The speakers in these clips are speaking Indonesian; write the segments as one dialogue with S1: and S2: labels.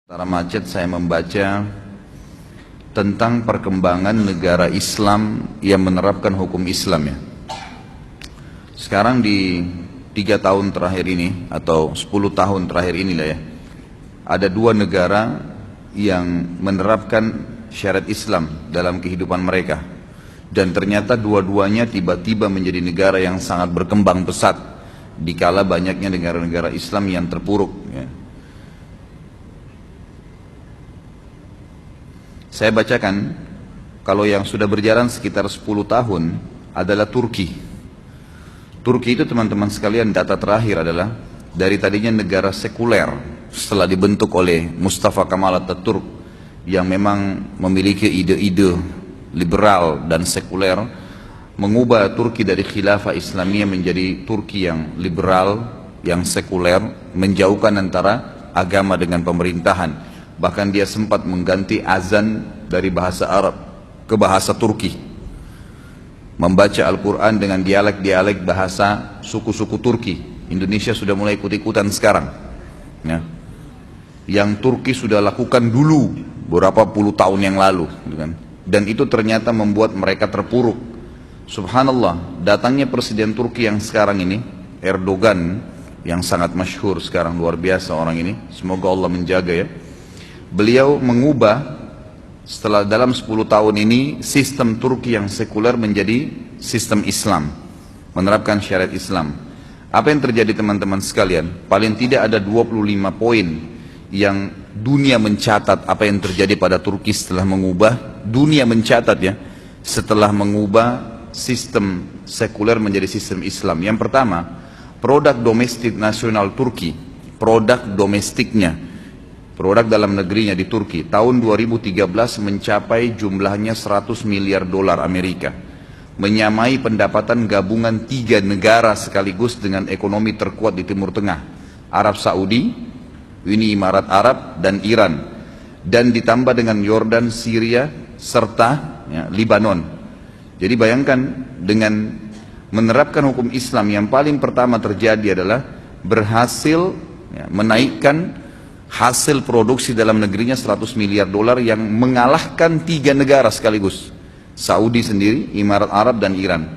S1: Antara macet saya membaca tentang perkembangan negara Islam yang menerapkan hukum Islam ya. Sekarang di 3 tahun terakhir ini atau 10 tahun terakhir inilah ya, ada 2 negara yang menerapkan syariat Islam dalam kehidupan mereka, dan ternyata dua-duanya tiba-tiba menjadi negara yang sangat berkembang pesat dikala banyaknya negara-negara Islam yang terpuruk ya. Saya bacakan, kalau yang sudah berjalan sekitar 10 tahun adalah Turki. Turki itu teman-teman sekalian, data terakhir adalah dari tadinya negara sekuler setelah dibentuk oleh Mustafa Kemal Atatürk yang memang memiliki ide-ide liberal dan sekuler, mengubah Turki dari khilafah Islamiyah menjadi Turki yang liberal, yang sekuler, menjauhkan antara agama dengan pemerintahan. Bahkan dia sempat mengganti azan dari bahasa Arab ke bahasa Turki, membaca Al-Quran dengan dialek-dialek bahasa suku-suku Turki. Indonesia sudah mulai ikut-ikutan sekarang ya. Yang Turki sudah lakukan dulu beberapa puluh tahun yang lalu gitu kan. Dan itu ternyata membuat mereka terpuruk. Subhanallah, datangnya presiden Turki yang sekarang ini, Erdogan, yang sangat masyhur sekarang, luar biasa orang ini, semoga Allah menjaga ya. Beliau mengubah setelah dalam 10 tahun ini sistem Turki yang sekuler menjadi sistem Islam, menerapkan syariat Islam. Apa yang terjadi teman-teman sekalian? Paling tidak ada 25 poin yang dunia mencatat apa yang terjadi pada Turki setelah mengubah, dunia mencatat ya, setelah mengubah sistem sekuler menjadi sistem Islam. Yang pertama, produk domestik nasional Turki, produk domestiknya, produk dalam negerinya di Turki tahun 2013 mencapai jumlahnya 100 miliar dolar Amerika, menyamai pendapatan gabungan 3 negara sekaligus dengan ekonomi terkuat di Timur Tengah, Arab Saudi, Uni Emirat Arab, dan Iran, dan ditambah dengan Yordan, Syria, serta ya, Libanon. Jadi bayangkan, dengan menerapkan hukum Islam yang paling pertama terjadi adalah berhasil ya, menaikkan hasil produksi dalam negerinya 100 miliar dolar yang mengalahkan 3 negara sekaligus, Saudi sendiri, Emirat Arab, dan Iran.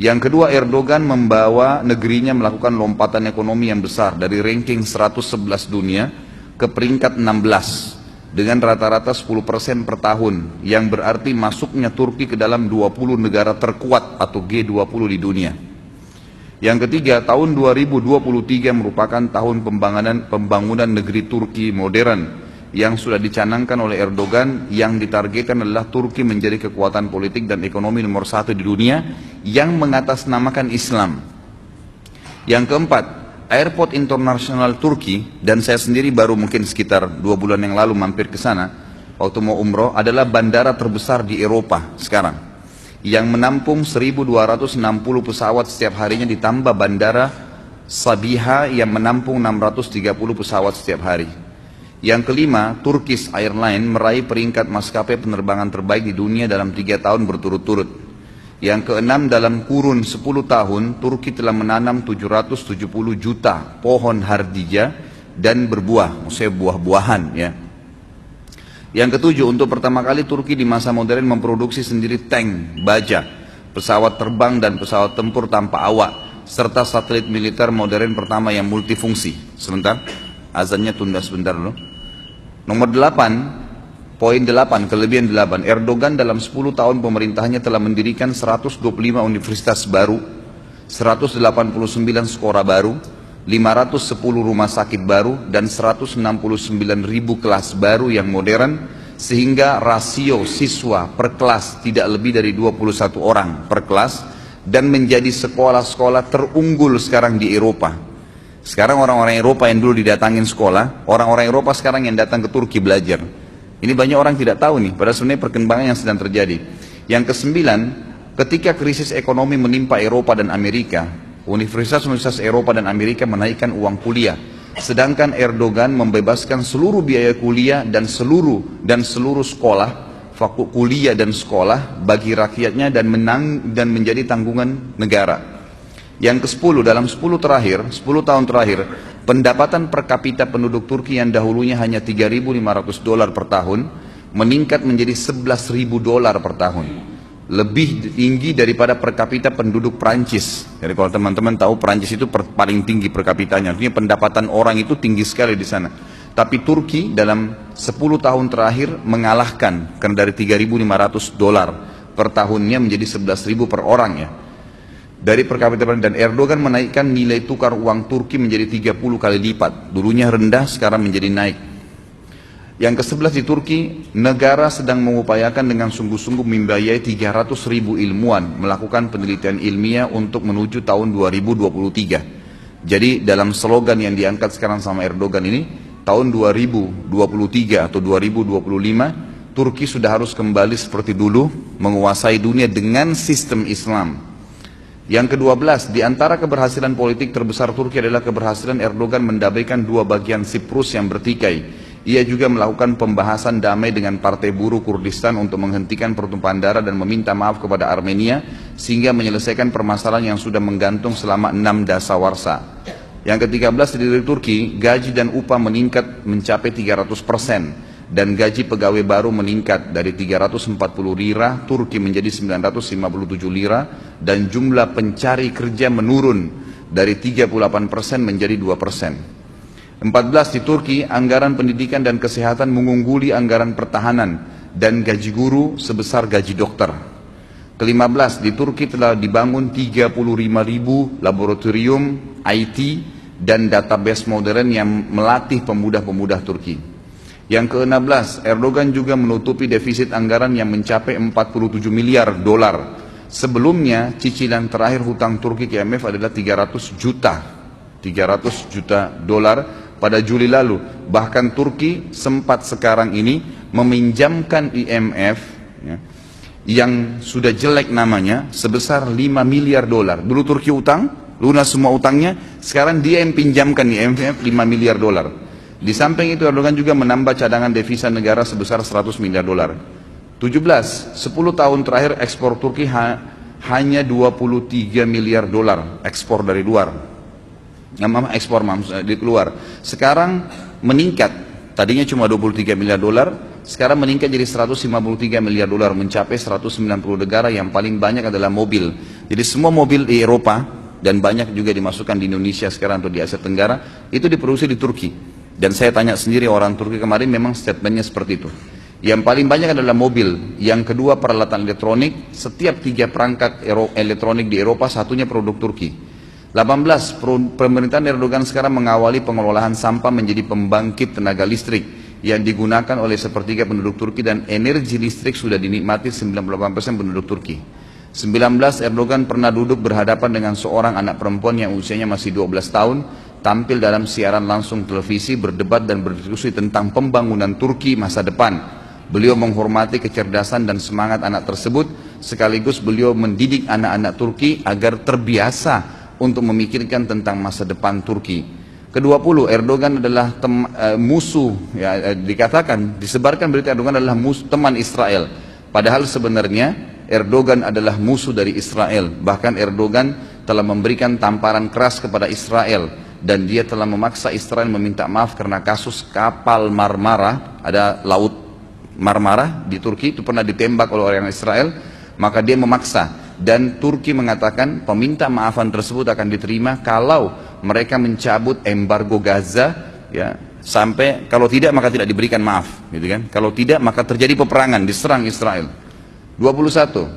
S1: Yang kedua, Erdogan membawa negerinya melakukan lompatan ekonomi yang besar dari ranking 111 dunia ke peringkat 16 dengan rata-rata 10% per tahun, yang berarti masuknya Turki ke dalam 20 negara terkuat atau G20 di dunia. Yang ketiga, tahun 2023 merupakan tahun pembangunan negeri Turki modern yang sudah dicanangkan oleh Erdogan, yang ditargetkan adalah Turki menjadi kekuatan politik dan ekonomi nomor 1 di dunia yang mengatasnamakan Islam. Yang keempat, airport internasional Turki, dan saya sendiri baru mungkin sekitar 2 bulan yang lalu mampir ke sana waktu mau umroh, adalah bandara terbesar di Eropa sekarang, yang menampung 1.260 pesawat setiap harinya, ditambah bandara Sabiha yang menampung 630 pesawat setiap hari. Yang kelima, Turkish Airlines meraih peringkat maskapai penerbangan terbaik di dunia dalam 3 tahun berturut-turut. Yang keenam, dalam kurun 10 tahun, Turki telah menanam 770 juta pohon hardija dan berbuah, maksudnya buah-buahan ya. Yang ketujuh, untuk pertama kali Turki di masa modern memproduksi sendiri tank, baja, pesawat terbang dan pesawat tempur tanpa awak, serta satelit militer modern pertama yang multifungsi. Sebentar, azannya tunda sebentar dulu. Nomor 8, poin 8, kelebihan 8, Erdogan dalam 10 tahun pemerintahannya telah mendirikan 125 universitas baru, 189 sekolah baru, 510 rumah sakit baru, dan 169.000 kelas baru yang modern, sehingga rasio siswa per kelas tidak lebih dari 21 orang per kelas, dan menjadi sekolah-sekolah terunggul sekarang di Eropa. Sekarang orang-orang Eropa yang dulu didatangin sekolah, orang-orang Eropa sekarang yang datang ke Turki belajar. Ini banyak orang tidak tahu nih, padahal sebenarnya perkembangan yang sedang terjadi. Yang kesembilan, ketika krisis ekonomi menimpa Eropa dan Amerika, universitas-universitas Eropa dan Amerika menaikkan uang kuliah, sedangkan Erdogan membebaskan seluruh biaya kuliah dan seluruh sekolah, kuliah dan sekolah bagi rakyatnya, dan menjadi tanggungan negara. Yang ke-10, dalam 10 tahun terakhir, pendapatan per kapita penduduk Turki yang dahulunya hanya $3.500 per tahun, meningkat menjadi $11.000 per tahun. Lebih tinggi daripada per kapita penduduk Prancis. Jadi kalau teman-teman tahu, Prancis itu paling tinggi per kapitanya, artinya pendapatan orang itu tinggi sekali di sana. Tapi Turki dalam 10 tahun terakhir mengalahkan, karena dari $3.500 per tahunnya menjadi $11.000 per orang ya. Dari per kapita, dan Erdogan menaikkan nilai tukar uang Turki menjadi 30 kali lipat. Dulunya rendah, sekarang menjadi naik. Yang ke-11 di Turki, negara sedang mengupayakan dengan sungguh-sungguh membiayai 300.000 ilmuwan melakukan penelitian ilmiah untuk menuju tahun 2023. Jadi dalam slogan yang diangkat sekarang sama Erdogan ini, tahun 2023 atau 2025, Turki sudah harus kembali seperti dulu, menguasai dunia dengan sistem Islam. Yang ke-12, di antara keberhasilan politik terbesar Turki adalah keberhasilan Erdogan mendamaikan dua bagian Siprus yang bertikai. Ia juga melakukan pembahasan damai dengan Partai Buruh Kurdistan untuk menghentikan pertumpahan darah dan meminta maaf kepada Armenia, sehingga menyelesaikan permasalahan yang sudah menggantung selama 6 dasawarsa. Yang ke-13, di Turki, gaji dan upah meningkat mencapai 300%. Dan gaji pegawai baru meningkat dari 340 lira Turki menjadi 957 lira, dan jumlah pencari kerja menurun dari 38% menjadi 2%. 14, di Turki anggaran pendidikan dan kesehatan mengungguli anggaran pertahanan dan gaji guru sebesar gaji dokter. Ke-15, di Turki telah dibangun 35.000 laboratorium IT dan database modern yang melatih pemuda-pemuda Turki. Yang ke-16, Erdogan juga menutupi defisit anggaran yang mencapai 47 miliar dolar. Sebelumnya, cicilan terakhir hutang Turki ke IMF adalah 300 juta dolar pada Juli lalu. Bahkan Turki sempat sekarang ini meminjamkan IMF ya, yang sudah jelek namanya sebesar 5 miliar dolar. Dulu Turki utang, lunas semua utangnya, sekarang dia yang pinjamkan IMF 5 miliar dolar. Di samping itu Erdogan juga menambah cadangan devisa negara sebesar 100 miliar dolar. 17, 10 tahun terakhir ekspor Turki hanya 23 miliar dolar ekspor dari luar. Ekspor di luar. Sekarang meningkat, tadinya cuma 23 miliar dolar, sekarang meningkat jadi 153 miliar dolar, mencapai 190 negara. Yang paling banyak adalah mobil. Jadi semua mobil di Eropa dan banyak juga dimasukkan di Indonesia sekarang atau di Asia Tenggara itu diproduksi di Turki. Dan saya tanya sendiri orang Turki kemarin, memang statementnya seperti itu. Yang paling banyak adalah mobil, yang kedua peralatan elektronik. Setiap 3 perangkat elektronik di Eropa, satunya produk Turki. 18, pemerintahan Erdogan sekarang mengawali pengelolaan sampah menjadi pembangkit tenaga listrik yang digunakan oleh sepertiga penduduk Turki, dan energi listrik sudah dinikmati 98% penduduk Turki. 19, Erdogan pernah duduk berhadapan dengan seorang anak perempuan yang usianya masih 12 tahun, tampil dalam siaran langsung televisi, berdebat dan berdiskusi tentang pembangunan Turki masa depan. Beliau menghormati kecerdasan dan semangat anak tersebut, sekaligus beliau mendidik anak-anak Turki agar terbiasa untuk memikirkan tentang masa depan Turki. Ke-20, Erdogan adalah musuh, ya, dikatakan, disebarkan berita Erdogan adalah teman Israel. Padahal sebenarnya Erdogan adalah musuh dari Israel. Bahkan Erdogan telah memberikan tamparan keras kepada Israel, dan dia telah memaksa Israel meminta maaf karena kasus kapal Marmara. Ada laut Marmara di Turki, itu pernah ditembak oleh orang Israel, maka dia memaksa. Dan Turki mengatakan peminta maafan tersebut akan diterima kalau mereka mencabut embargo Gaza, ya, sampai kalau tidak maka tidak diberikan maaf, gitu kan? Kalau tidak maka terjadi peperangan, diserang Israel. 21,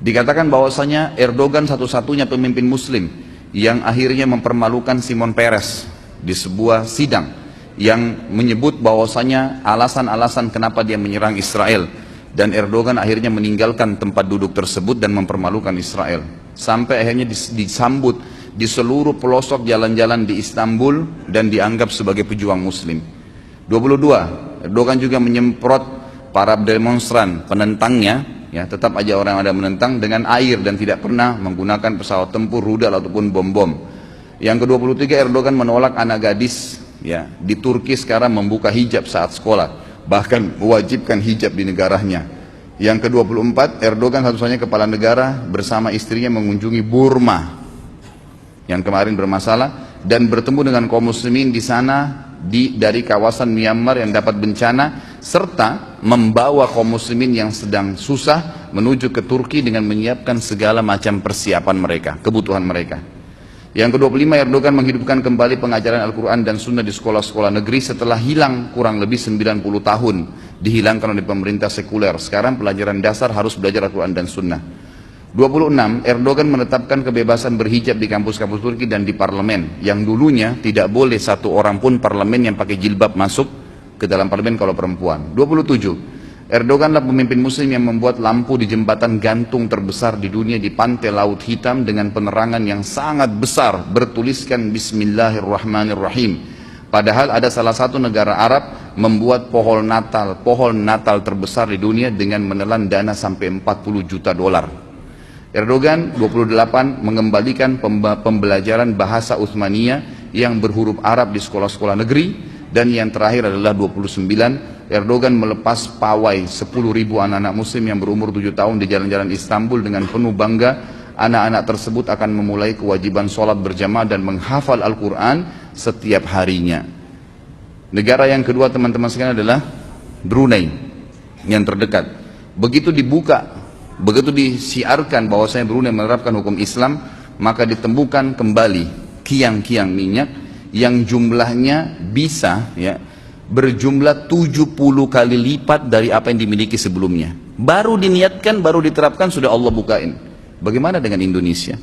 S1: dikatakan bahwasanya Erdogan satu-satunya pemimpin Muslim yang akhirnya mempermalukan Shimon Peres di sebuah sidang, yang menyebut bahwasanya alasan-alasan kenapa dia menyerang Israel, dan Erdogan akhirnya meninggalkan tempat duduk tersebut dan mempermalukan Israel, sampai akhirnya disambut di seluruh pelosok jalan-jalan di Istanbul dan dianggap sebagai pejuang Muslim. 22, Erdogan juga menyemprot para demonstran penentangnya, ya, tetap aja orang ada menentang, dengan air dan tidak pernah menggunakan pesawat tempur, rudal ataupun bom-bom. Yang ke-23, Erdogan menolak anak gadis, ya, di Turki sekarang membuka hijab saat sekolah, bahkan mewajibkan hijab di negaranya. Yang ke-24, Erdogan satu-satunya kepala negara bersama istrinya mengunjungi Burma yang kemarin bermasalah, dan bertemu dengan kaum muslimin di sana dari kawasan Myanmar yang dapat bencana, serta membawa kaum muslimin yang sedang susah menuju ke Turki dengan menyiapkan segala macam persiapan mereka, kebutuhan mereka. Yang ke-25, Erdogan menghidupkan kembali pengajaran Al-Quran dan Sunnah di sekolah-sekolah negeri setelah hilang kurang lebih 90 tahun, dihilangkan oleh pemerintah sekuler. Sekarang pelajaran dasar harus belajar Al-Quran dan Sunnah. 26, Erdogan menetapkan kebebasan berhijab di kampus-kampus Turki dan di parlemen, yang dulunya tidak boleh satu orang pun parlemen yang pakai jilbab masuk ke dalam parlemen kalau perempuan. 27, Erdoganlah pemimpin muslim yang membuat lampu di jembatan gantung terbesar di dunia di pantai Laut Hitam dengan penerangan yang sangat besar bertuliskan Bismillahirrahmanirrahim. Padahal ada salah satu negara Arab membuat pohon Natal terbesar di dunia dengan menelan dana sampai 40 juta dolar. Erdogan 28 mengembalikan pembelajaran bahasa Utsmaniyah yang berhuruf Arab di sekolah-sekolah negeri. Dan yang terakhir adalah 29, Erdogan melepas pawai 10.000 anak-anak muslim yang berumur 7 tahun di jalan-jalan Istanbul dengan penuh bangga. Anak-anak tersebut akan memulai kewajiban sholat berjamaah dan menghafal Al-Quran setiap harinya. Negara yang kedua teman-teman sekalian adalah Brunei yang terdekat. Begitu disiarkan bahwasanya Brunei menerapkan hukum Islam, maka ditemukan kembali kiang-kiang minyak yang jumlahnya bisa berjumlah 70 kali lipat dari apa yang dimiliki sebelumnya. Baru diniatkan, baru diterapkan, sudah Allah bukain. Bagaimana dengan Indonesia?